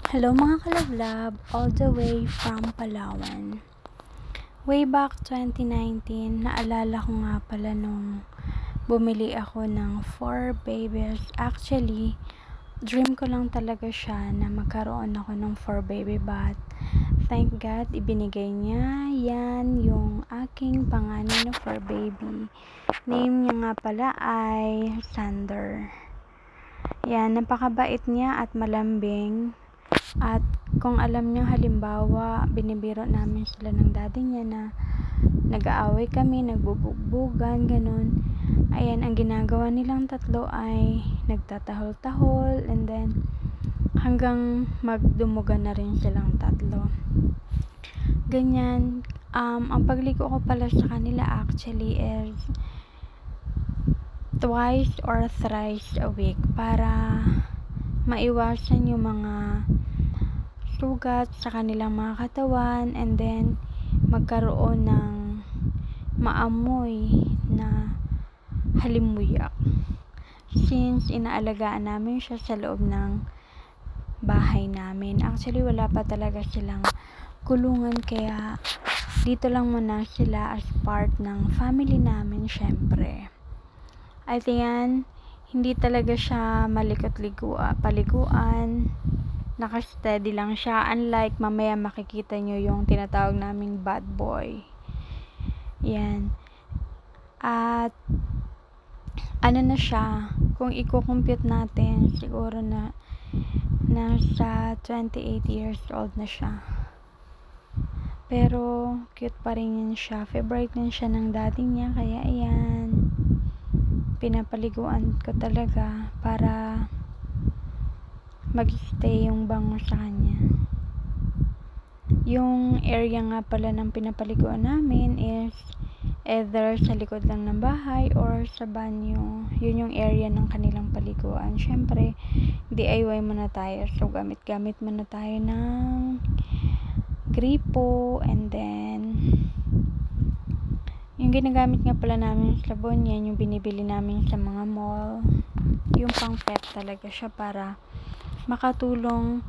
Hello mga kalab-lab, all the way from Palawan. Way back 2019, naalala ko nga pala nung bumili ako ng 4 babies. Actually, dream ko lang talaga siya na magkaroon ako ng 4 baby, but thank God, ibinigay niya yan yung aking panganay na 4 baby. Name niya nga pala ay Sander. Yan, napakabait niya at malambing. At kung alam niyo, halimbawa, binibiro namin sila ng daddy niya na nag-aaway kami, nagbubugbugan, ganun. Ayan, ang ginagawa nilang tatlo ay nagtatahol-tahol, and then hanggang magdumuga na rin silang tatlo. Ganyan. Ang pagligo ko pala sa kanila actually is twice or thrice a week para maiwasan yung mga sugat sa kanilang mga katawan, and then magkaroon ng maamoy na halimuyak, since inaalagaan namin siya sa loob ng bahay namin. Actually, wala pa talaga silang kulungan, kaya dito lang muna sila as part ng family namin. Syempre, at yan, hindi talaga siya paliguan, naka-steady lang siya, unlike mamaya makikita nyo yung tinatawag naming bad boy. Yan. At ano na siya, kung i-compute natin, siguro na nasa 28 years old na siya. Pero cute pa rin yan siya, favorite din siya ng daddy niya, kaya ayan, pinapaliguan ko talaga para mag-stay yung bango sa kanya. Yung area nga pala ng pinapaliguan namin is either sa likod lang ng bahay or sa banyo. Yun yung area ng kanilang paliguan. Syempre, DIY muna tayo. So, gamit-gamit muna tayo ng gripo, and then yung ginagamit nga pala namin sabon, yan yung binibili namin sa mga mall. Yung pang pet talaga siya para makatulong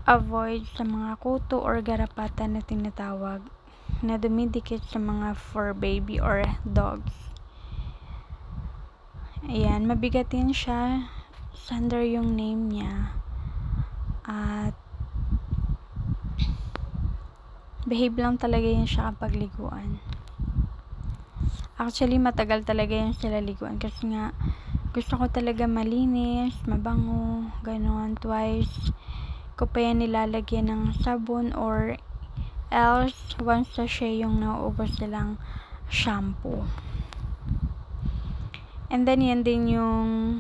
avoid sa mga kuto or garapatan na tinatawag na dumidikit sa mga fur baby or dogs. Ayan, mabigat din siya. Sander yung name niya. At behave lang talaga yun siya kapag liguan. Actually, matagal talaga yan sila liguan kasi nga gusto ko talaga malinis, mabango, ganon. Twice ko pa yan nilalagyan ng sabon, or else once sachet yung nauubos nilang shampoo. And then yan din yung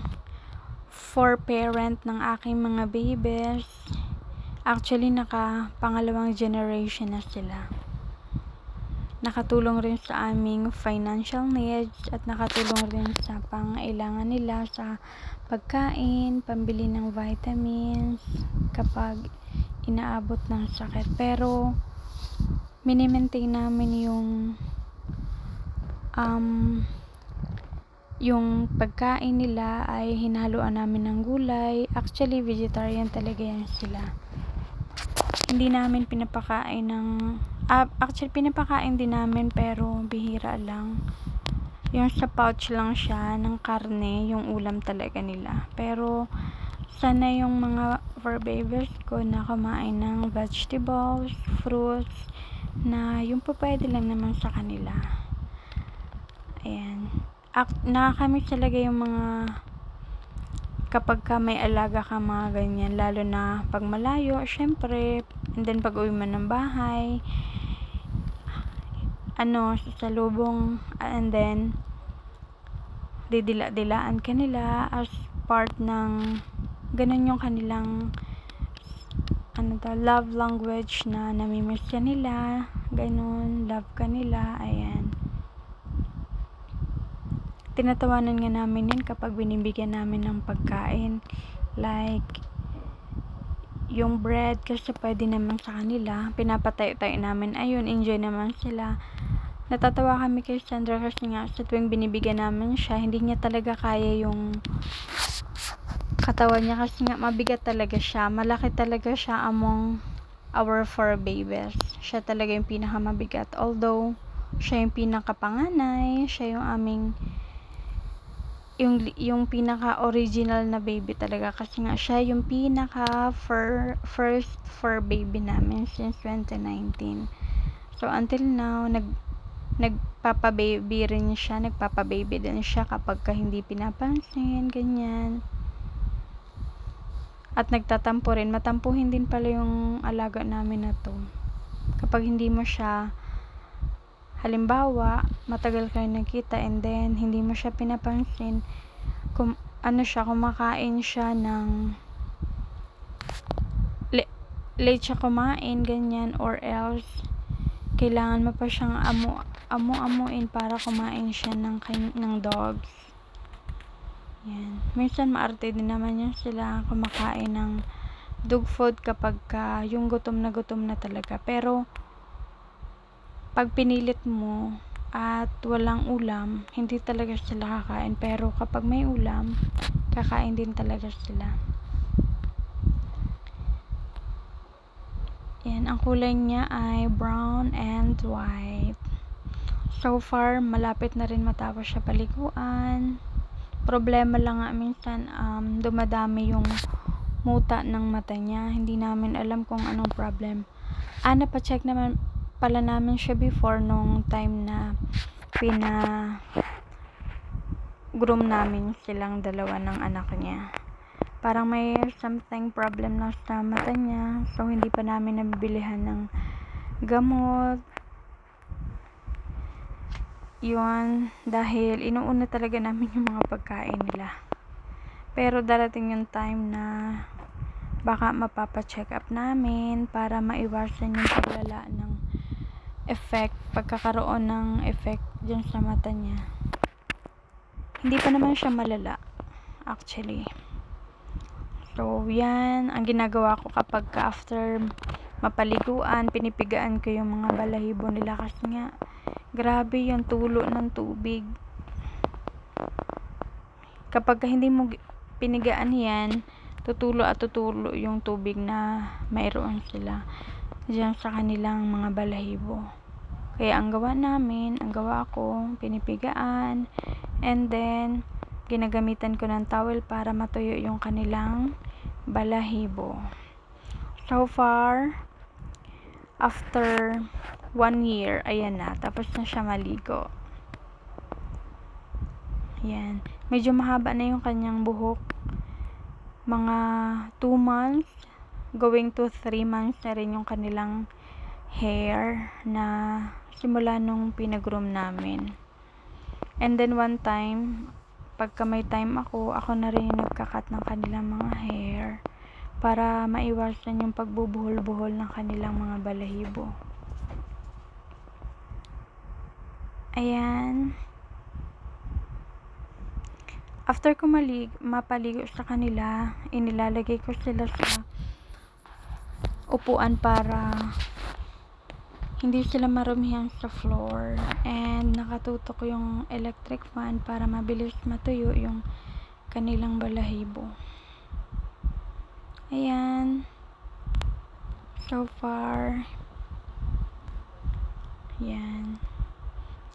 for parent ng aking mga babies. Actually, pangalawang generation na sila. Nakatulong rin sa aming financial needs at nakatulong rin sa pangailangan nila sa pagkain, pambili ng vitamins kapag inaabot ng sakit. Pero mini-maintain namin yung pagkain nila ay hinahaluan namin ng gulay. Actually, vegetarian talaga yan sila. Hindi namin pinapakain ng actually pinapakain din namin, pero bihira lang. Yung sa pouch lang siya ng karne, yung ulam talaga nila. Pero sana yung mga fur babies ko na kumain ng vegetables, fruits, na yung pwede lang naman sa kanila. Ayan. Nakakamiss talaga yung mga kapag ka may alaga ka mga ganyan, lalo na pag malayo, syempre, and then pag uwi mo ng bahay, sa lubong, and then didila-dilaan ka nila as part ng ganun yung kanilang love language, na namimiss ka nila, ganun, love ka nila. Ayan, tinatawanan nga namin yan kapag binibigyan namin ng pagkain, like yung bread, kasi pwede naman sa kanila, pinapatayo-tayo namin, ayun, enjoy naman sila. Natatawa kami kay Sandra kasi nga sa tuwing binibigyan namin siya, hindi niya talaga kaya yung katawan niya kasi nga mabigat talaga siya. Malaki talaga siya among our 4 babies. Siya talaga yung pinakamabigat. Although, siya yung pinakapanganay, siya yung aming yung pinaka original na baby talaga kasi nga siya yung pinaka first for baby namin since 2019. So until now nagpapababy rin siya, nagpapababy din siya kapag hindi pinapansin, ganyan. At nagtatampo rin, matampuhin din pala yung alaga namin na to. Kapag hindi mo siya, halimbawa, matagal kayo nakita and then hindi mo siya pinapansin, kumakain siya ng late siya kumain, ganyan, or else kailangan mo pa siyang amuin para kumain siya ng dogs. Yan. Minsan maarte din naman yan sila kumakain ng dog food kapag yung gutom na talaga. Pero pag pinilit mo at walang ulam, hindi talaga sila kakain. Pero kapag may ulam, kakain din talaga sila. Yan, ang kulay niya ay brown and white. So far, malapit na rin matapos siya paliguan. Problema lang nga minsan, dumadami yung muta ng mata niya. Hindi namin alam kung anong problem. Napacheck naman pala namin siya before nung time na groom namin silang dalawa ng anak niya. Parang may something problem lang sa mata niya. So, hindi pa namin nabibilihan ng gamot. Yun, dahil inuuna talaga namin yung mga pagkain nila. Pero darating yung time na baka mapapacheck up namin para maiwasan yung paglala ng pagkakaroon ng effect dyan sa mata niya. Hindi pa naman siya malala, actually. So, yan, ang ginagawa ko kapag after mapaliguan, pinipigaan ko yung mga balahibo nila kasi nga, grabe yung tulo ng tubig. Kapag hindi mo pinigaan yan, tutulo yung tubig na mayroon sila dyan sa kanilang mga balahibo. Kaya ang gawa ko, pinipigaan, and then, ginagamitan ko ng towel para matuyo yung kanilang balahibo. So far, after 1 year, ayan na, tapos na siya maligo. Yan. Medyo mahaba na yung kanyang buhok. Mga 2 months, going to 3 months na rin yung kanilang hair na simula nung pinagroom namin. And then one time, pagka may time ako na rin yung nagkakat ng kanilang mga hair para maiwasan yung pagbubuhol-buhol ng kanilang mga balahibo. Ayan. After ko mapaligo sa kanila, inilalagay ko sila sa upuan para hindi sila marumihan sa floor, and nakatutok yung electric fan para mabilis matuyo yung kanilang balahibo. Ayan. So far, yan.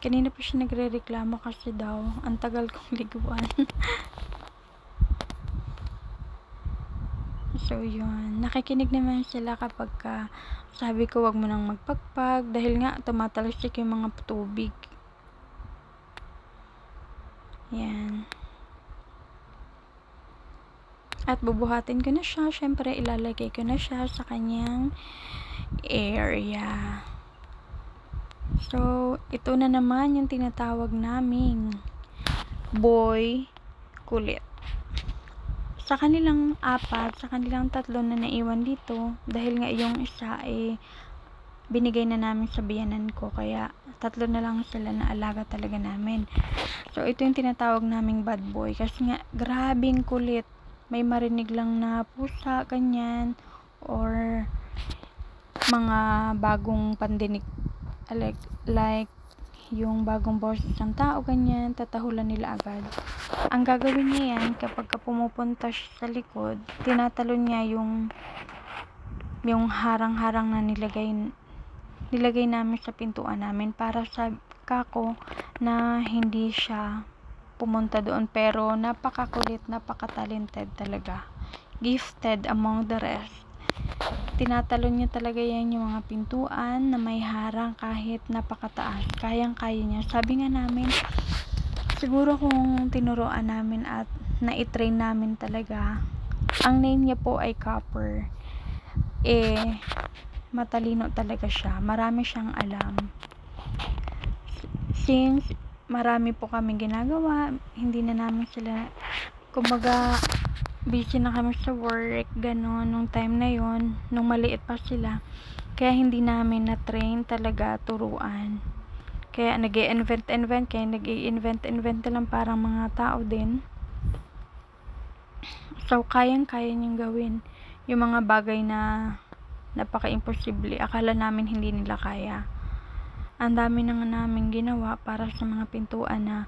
Kanina pa siya nagre-reklamo kasi daw ang tagal kong liguan. So, yun. Nakikinig naman sila kapag sabi ko wag mo nang magpagpag dahil nga tumatalsik yung mga tubig. Yan. At bubuhatin ko na siya. Syempre, ilalagay ko na siya sa kanyang area. So, ito na naman yung tinatawag naming boy kulit. Sa kanilang 4, sa kanilang 3 na naiwan dito, dahil nga yung isa binigay na namin sa biyanan ko, kaya 3 na lang sila na alaga talaga namin. So, ito yung tinatawag naming bad boy kasi nga grabing kulit. May marinig lang na pusa, ganyan, or mga bagong pandinig, like yung bagong boses ng tao, ganyan, tatahulan nila agad. ang gagawin niya yan kapag pumupunta siya sa likod, tinatalon niya yung harang-harang na nilagay namin sa pintuan namin para sa kako na hindi siya pumunta doon. Pero napakakulit, napaka-talented talaga. Gifted among the rest. Tinatalon niya talaga yan yung mga pintuan na may harang kahit napakataas. Kayang-kaya niya. Sabi nga namin, siguro kung tinuruan namin at na-train namin talaga, ang name niya po ay Copper. Matalino talaga siya. Marami siyang alam. Since marami po kami ginagawa, hindi na namin sila, kumbaga, busy na kami sa work, gano'n, nung time na yon, nung maliit pa sila. Kaya hindi namin na-train talaga turuan. Kaya nag-i-invent na lang parang mga tao din. So, kayang-kaya niyang gawin yung mga bagay na napaka-imposible. Akala namin hindi nila kaya. Ang dami na nga namin ginawa para sa mga pintuan na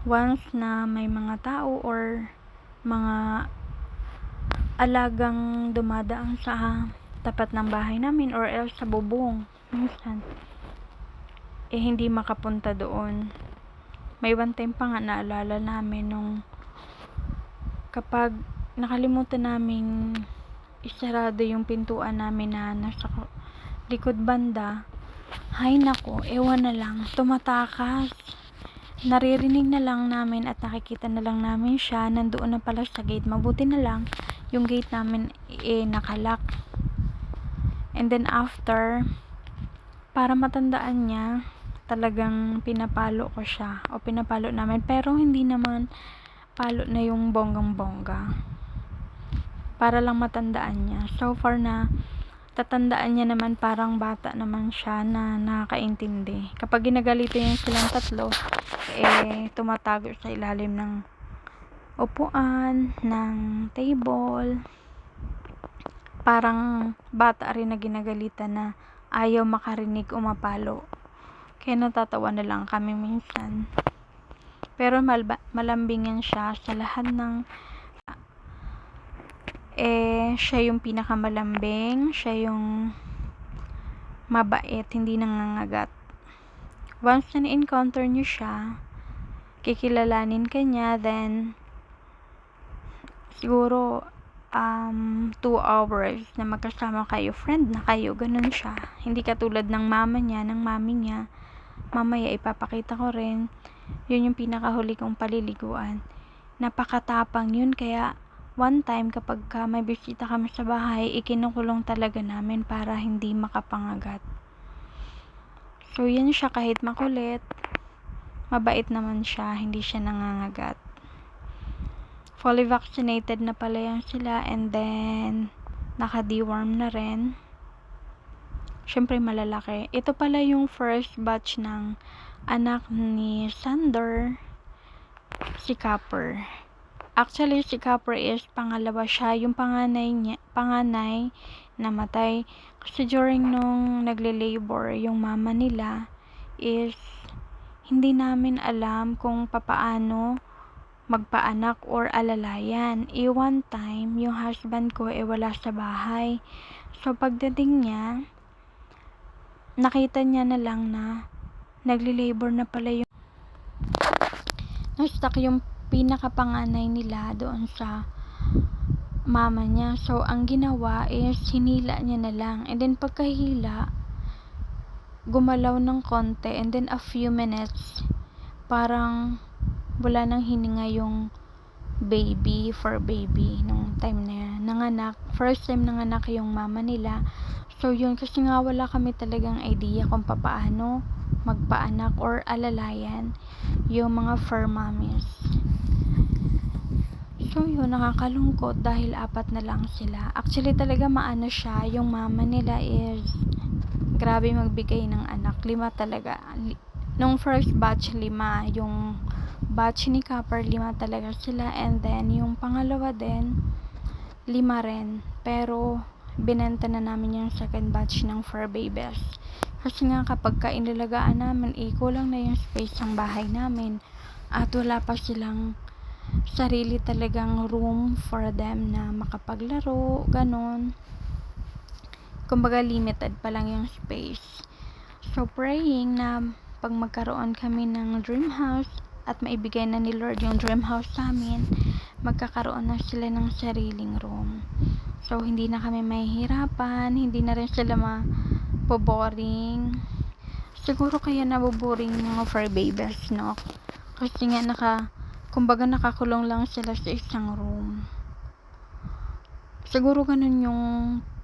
once na may mga tao or mga alagang dumadaan sa tapat ng bahay namin or else sa bubong, minsan hindi makapunta doon. May one time pa nga naalala namin nung kapag nakalimutan naming isarado yung pintuan namin na nasa likod banda, hay nako, ewan na lang, tumatakas. Naririnig na lang namin at nakikita na lang namin siya, nandoon na pala sa gate. Mabuti na lang yung gate namin nakalock. And then after, para matandaan niya, talagang pinapalo ko siya o pinapalo namin, pero hindi naman palo na yung bonggang-bongga, para lang matandaan niya. So far na tatandaan niya naman, parang bata naman siya na nakakaintindi. Kapag ginagalitan niya silang tatlo, tumatago sa ilalim ng upuan, ng table. Parang bata rin na ginagalitan na ayaw makarinig o mapalo. Kaya natatawa na lang kami minsan. Pero malambing yan siya sa lahat ng siya yung pinakamalambing, siya yung mabait, hindi nangangagat. Once na encounter niyo siya, kikilalanin ka niya, then siguro 2 hours na magkasama kayo, friend na kayo, ganun siya. Hindi katulad ng mama niya, ng mami niya. Mamaya ipapakita ko rin, yun yung pinakahuli kong paliliguan. Napakatapang yun, kaya one time kapag may bisita kami sa bahay, ikinukulong talaga namin para hindi makapangagat. So yan siya, kahit makulit, mabait naman siya, hindi siya nangangagat. Fully vaccinated na pala yan sila, and then naka-deworm na rin. Syempre malalaki. Ito pala yung first batch ng anak ni Sander, si Copper. Actually, si Copper is pangalawa siya. Yung panganay namatay. Kasi during nung nagle-labor, yung mama nila is hindi namin alam kung papaano magpaanak or alalayan. One time, yung husband ko wala sa bahay. So, pagdating niya, nakita niya na lang na nagle-labor na pala yung na-stuck yung pinakapanganay nila doon sa mama niya. So, ang ginawa is hinila niya na lang. And then, pagkahila, gumalaw ng konti. And then, a few minutes, parang wala nang hininga yung baby nung time na yan. Nanganak. First time nanganak yung mama nila. So, yun, kasi nga wala kami talagang idea kung paano magpaanak or alalayan yung mga fur mommies. So, yun, nakakalungkot dahil 4 na lang sila. Actually, talaga maano siya, yung mama nila is grabe magbigay ng anak. 5 talaga. Nung first batch, 5. Yung batch ni Copper, 5 talaga sila. And then, yung pangalawa din, 5 rin. Pero, binenta na namin yung second batch ng fur babies. Kasi nga kapag inalagaan namin, kulang na yung space ng bahay namin. At wala pa silang sarili talagang room for them na makapaglaro, ganon. Kumbaga limited pa lang yung space. So praying na pag magkaroon kami ng dream house at maibigay na ni Lord yung dream house sa amin, magkakaroon na sila ng sariling room. So hindi na kami mahihirapan, hindi na rin sila maboboring. Siguro kaya naboboring mga fur babies, no? Kasi nga kumbaga nakakulong lang sila sa isang room. Siguro ganun yung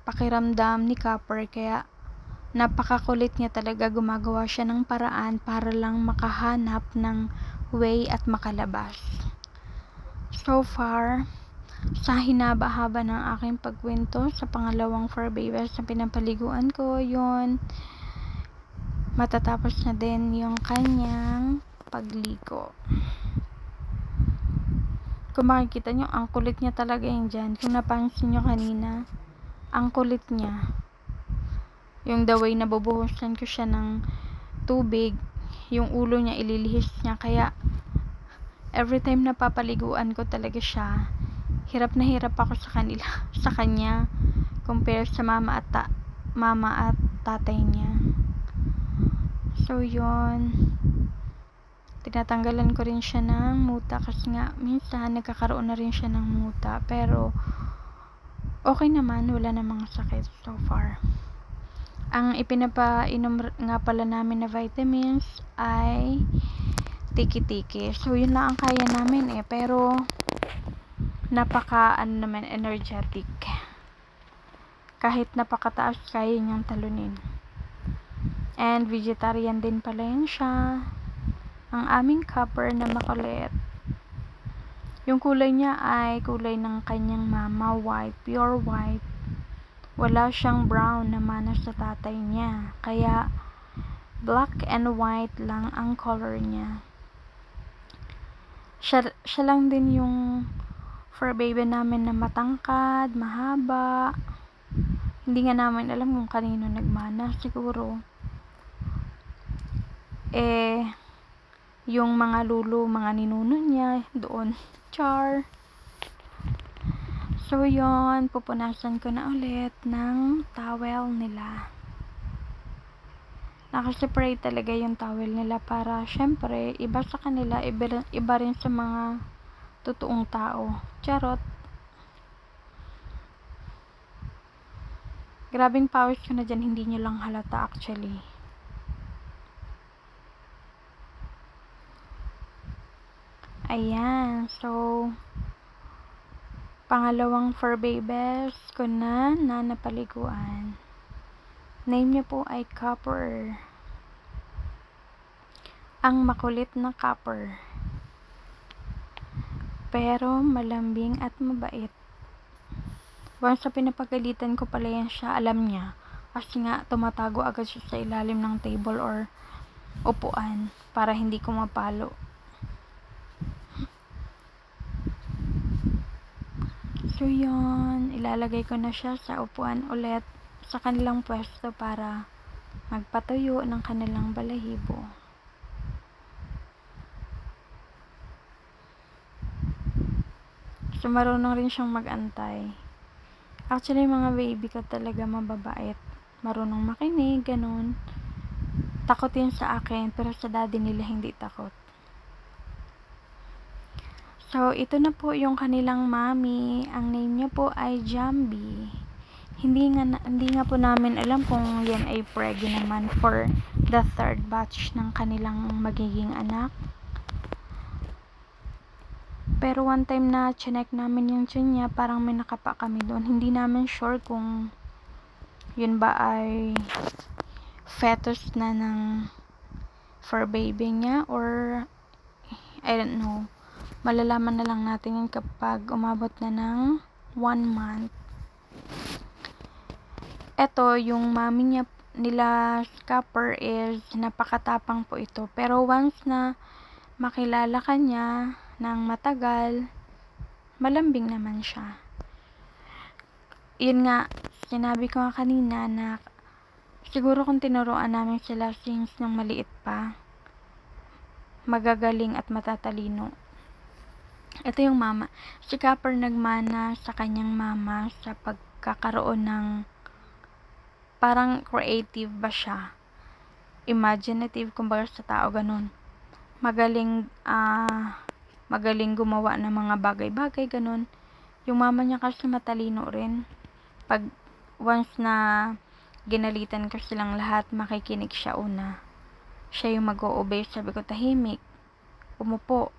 pakiramdam ni Copper, kaya napakakulit niya talaga, gumagawa siya ng paraan para lang makahanap ng way at makalabas. So far, sa hinaba-haba ng aking pagkwento sa pangalawang fur babies na pinapaliguan ko, yun, matatapos na din yung kanyang pagligo. Kung makikita nyo, ang kulit niya talaga yung dyan. Kung napansin nyo kanina, ang kulit niya. Yung the way na bubuhusan ko siya ng tubig, yung ulo niya ililihis niya. Kaya, every time na papaliguan ko talaga siya, hirap na hirap ako sa kanya, compare sa mama at tatay niya. So, yun. Tinatanggalan ko rin siya ng muta kasi nga minsan nagkakaroon na rin siya ng muta, pero okay naman, wala namang sakit so far. Ang ipinapainom nga pala namin na vitamins ay tiki-tiki. So yun lang ang kaya namin pero naman energetic. Kahit napakataas kaya niyang talunin. And vegetarian din pala yun siya. Ang aming Copper na makulit. Yung kulay niya ay kulay ng kanyang mama, white, pure white. Wala siyang brown na mana sa tatay niya. Kaya black and white lang ang color niya. Siya lang din yung fur baby namin na matangkad, mahaba. Hindi nga namin alam kung kanino nagmana. Siguro yung mga mga ninuno niya doon. Char. So yun, pupunasan ko na ulit ng towel nila. Nakasipray talaga yung towel nila para syempre iba sa kanila, iba rin sa mga totoong tao. Charot. Grabing pawis ko na dyan, hindi nyo lang halata actually. Ayan, so pangalawang fur babies ko na napaliguan. Name niya po ay Copper. Ang makulit na Copper. Pero malambing at mabait. Once sa pinapagalitan ko pala yan siya, alam niya. Kasi nga tumatago agad siya sa ilalim ng table or upuan para hindi ko mapalo. So yun, ilalagay ko na siya sa upuan ulit sa kanilang pwesto para magpatuyo ng kanilang balahibo. So marunong rin siyang magantay. Actually, mga baby ko talaga mababait. Marunong makinig, ganun. Takot yun sa akin, pero sa daddy nila hindi takot. So, ito na po yung kanilang mommy. Ang name niya po ay Jambi. Hindi nga po namin alam kung yan ay preggy naman for the third batch ng kanilang magiging anak. Pero one time na chinek namin yung tiyan niya, parang may nakapa kami doon. Hindi namin sure kung yun ba ay fetus na ng fur baby niya or I don't know. Malalaman na lang natin yun kapag umabot na ng 1 month. Eto, yung mami nila Copper is napakatapang po ito. Pero once na makilala ka niya ng matagal, malambing naman siya. Yun nga, sinabi ko nga kanina na siguro kung tinuruan namin sila since nang maliit pa, magagaling at matatalino. Ito yung mama. Si Copper nagmana sa kanyang mama sa pagkakaroon ng parang creative ba siya. Imaginative, kumbaga sa tao, ganun. Magaling gumawa ng mga bagay-bagay, ganun. Yung mama niya kasi matalino rin. Pag once na ginalitan ko silang lahat, makikinig siya una. Siya yung mag-o-obey. Sabi ko, tahimik, umupo.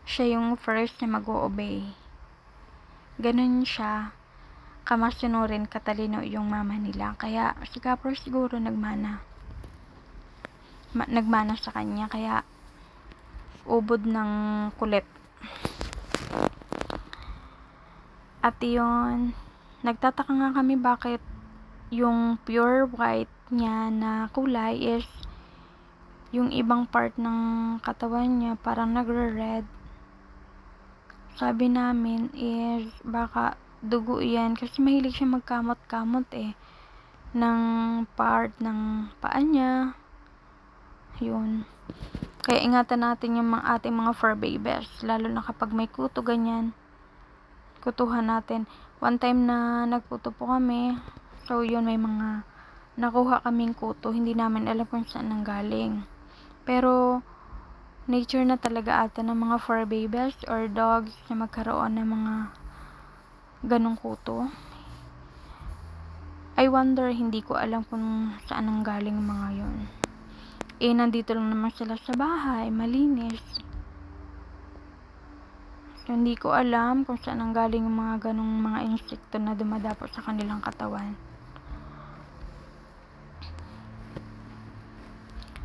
Siya yung first na mag-o-obey. Ganun siya. Kamasunurin, katalino yung mama nila. Kaya si Copper siguro nagmana sa kanya. Kaya ubod ng kulit. At yun, nagtataka nga kami bakit yung pure white niya na kulay is yung ibang part ng katawan niya parang nagre-red. Sabi namin is baka dugo yan kasi mahilig siya magkamot-kamot ng part ng paa niya. Yun. Kaya ingatan natin yung ating mga fur babies, lalo na kapag may kuto ganyan. Kutuhan natin. One time na nagkuto po kami, so yun, may mga nakuha kaming kuto, hindi namin alam kung saan nanggaling. Pero nature na talaga ata ng mga fur babies or dogs na magkaroon ng mga ganong kuto. I wonder, hindi ko alam kung saan nanggaling mga yun. Nandito lang naman sila sa bahay, malinis. So, hindi ko alam kung saan nanggaling yung mga ganong mga insekto na dumadapo sa kanilang katawan.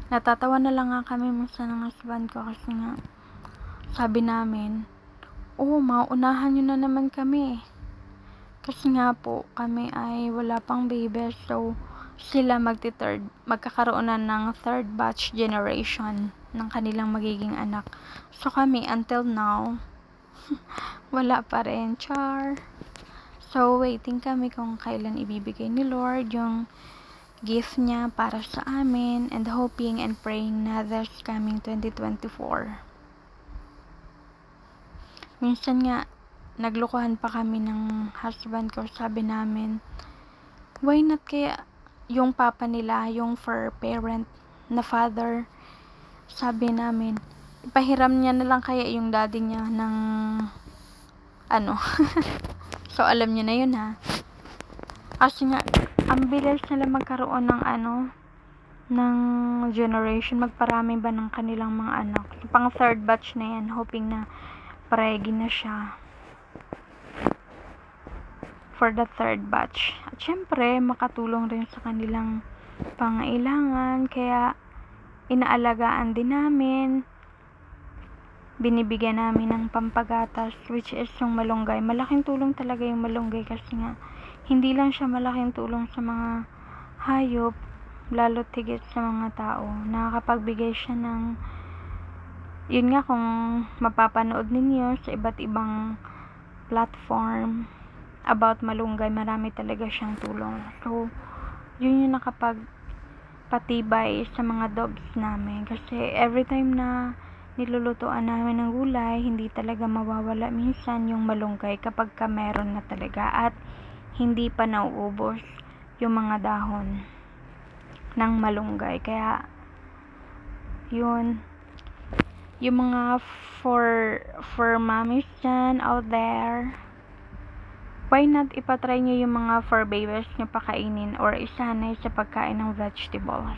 Natatawa na lang nga kami minsan ng husband ko kasi nga sabi namin, maunahan nyo na naman kami. Kasi nga po, kami ay wala pang babies, so sila magkakaroon na ng third batch generation ng kanilang magiging anak. So kami, until now, wala pa rin, char. So waiting kami kung kailan ibibigay ni Lord yung gift niya para sa amin, and hoping and praying na this coming 2024. Minsan nga, naglukuhan pa kami ng husband ko. Sabi namin, why not kaya yung papa nila, yung fur parent na father, sabi namin, ipahiram niya na lang kaya yung daddy niya ng so alam niyo na yun ha. Kasi nga, ang bilis nila magkaroon ng generation, magparami ba ng kanilang mga anak. So, pang third batch na yan, hoping na paregi na siya for the third batch. At syempre, makatulong rin sa kanilang pangailangan, kaya inaalagaan din namin, binibigyan namin ng pampagatas, which is yung malunggay. Malaking tulong talaga yung malunggay kasi nga, hindi lang siya malaking tulong sa mga hayop, lalo tigit sa mga tao. Nakakapagbigay siya ng, yun nga, kung mapapanood ninyo sa iba't ibang platform about malunggay, marami talaga siyang tulong. So, yun yung nakapagpatibay sa mga dogs namin. Kasi every time na nilulutuan namin ng gulay, hindi talaga mawawala minsan yung malunggay kapag meron na talaga at hindi pa nauubos yung mga dahon ng malunggay. Kaya yun, yung mga for mommies dyan out there, why not ipatry nyo yung mga fur babies nyo pakainin or isanay sa pagkain ng vegetables.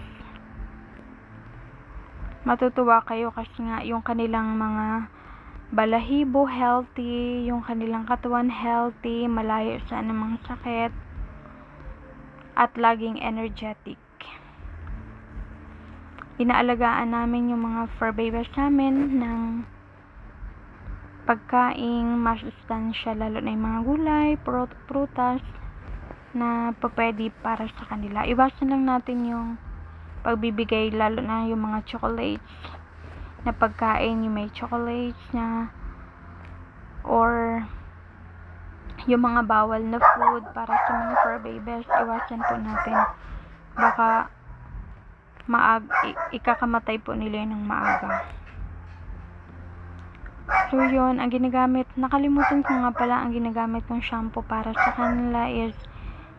Matutuwa kayo kasi nga yung kanilang mga balahibo healthy, yung kanilang katawan healthy, malayo sa anumang sakit, at laging energetic. Inaalagaan namin yung mga fur babies namin ng pagkaing masustansya, lalo na yung mga gulay, prutas na pwede para sa kanila. Iwasan lang natin yung pagbibigay, lalo na yung mga chocolates na pagkain, yung may chocolates na or yung mga bawal na food para sa mga fur babies. Iwasan po natin, baka ikakamatay po nila ng maaga. So yun, ang ginagamit, nakalimutan ko nga pala, ang ginagamit kong shampoo para sa kanila is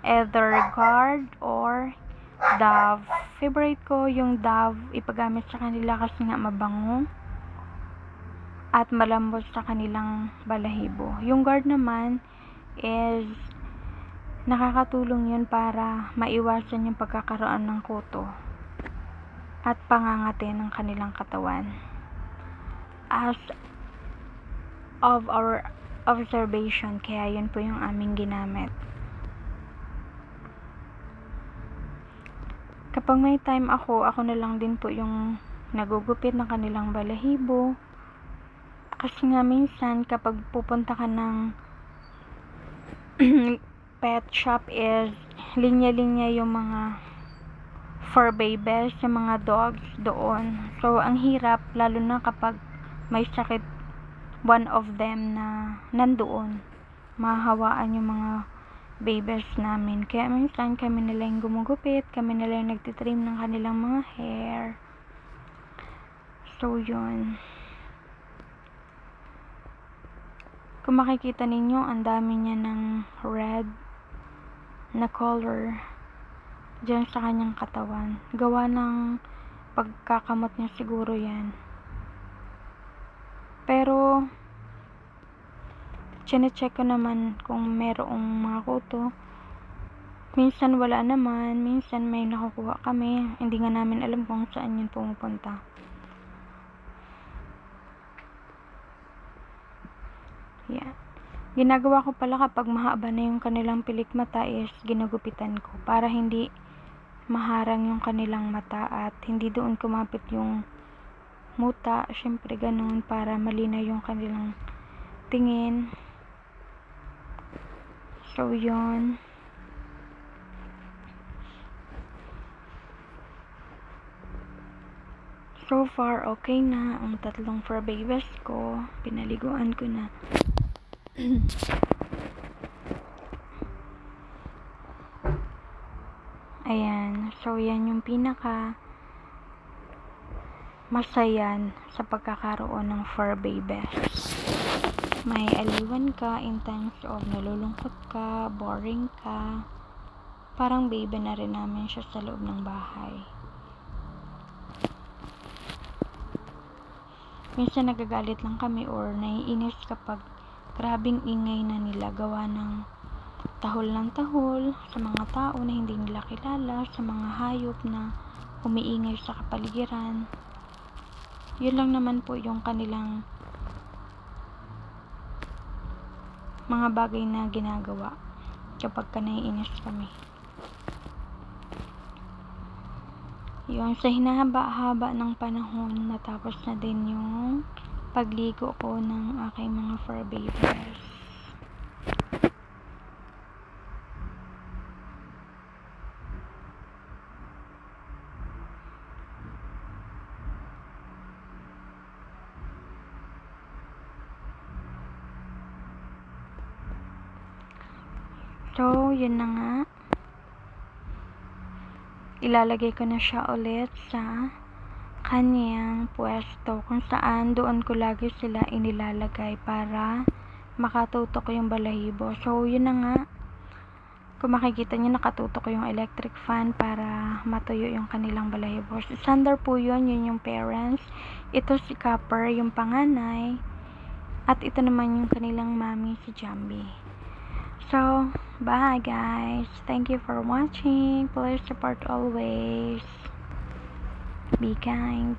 either Guard or Dove. Favorite ko yung Dove ipagamit sa kanila kasi nga mabango at malambot sa kanilang balahibo. Yung Guard naman is nakakatulong yun para maiwasan yung pagkakaroon ng kuto at pangangati ng kanilang katawan. As of our observation, kaya yun po yung aming ginamit. Kapag may time ako na lang din po yung nagugupit ng kanilang balahibo. Kasi nga minsan kapag pupunta ka ng pet shop is linya-linya yung mga fur babies, yung mga dogs doon. So ang hirap lalo na kapag may sakit one of them na nandoon. Mahawaan yung mga babies namin. Kaya minsan kami nila yung gumugupit, kami nila yung nagtitrim ng kanilang mga hair. So yun. Kung makikita ninyo, ang dami niya ng red na color dyan sa kanyang katawan. Gawa ng pagkakamot niya siguro yan. Pero chine-check ko naman kung merong mga kuto. Minsan wala naman, minsan may nakukuha kami. Hindi nga namin alam kung saan yun pumupunta. Yeah. Ginagawa ko pala kapag mahaba na yung kanilang pilik mata is ginugupitan ko para hindi maharang yung kanilang mata at hindi doon kumapit yung muta. Syempre ganun para malinaw yung kanilang tingin. So yun. So far okay na ang tatlong fur babies ko. Pinaliguan ko na. Ayan. So yan yung pinaka masayan sa pagkakaroon ng fur babies. May aliwan ka in terms of nalulungkot ka, boring ka. Parang baby na rin namin siya sa loob ng bahay. Minsan nagagalit lang kami or naiinis kapag grabing ingay na nila gawa ng tahol ng tahol sa mga tao na hindi nila kilala, sa mga hayop na umiingay sa kapaligiran. Yun lang naman po yung kanilang mga bagay na ginagawa kapag naiinis kami. Yun, sa hinahaba-haba ng panahon, natapos na din yung pagligo ko ng aking mga fur babies. So, yun na nga. Ilalagay ko na siya ulit sa kanyang pwesto kung saan doon ko lagi sila inilalagay para makatutok yung balahibo. So, yun na nga. Kung makikita nyo, nakatutok yung electric fan para matuyo yung kanilang balahibo. Standard po yun yung parents. Ito si Copper, yung panganay. At ito naman yung kanilang mami, si Jambi. So, bye guys. Thank you for watching. Please support always. Be kind.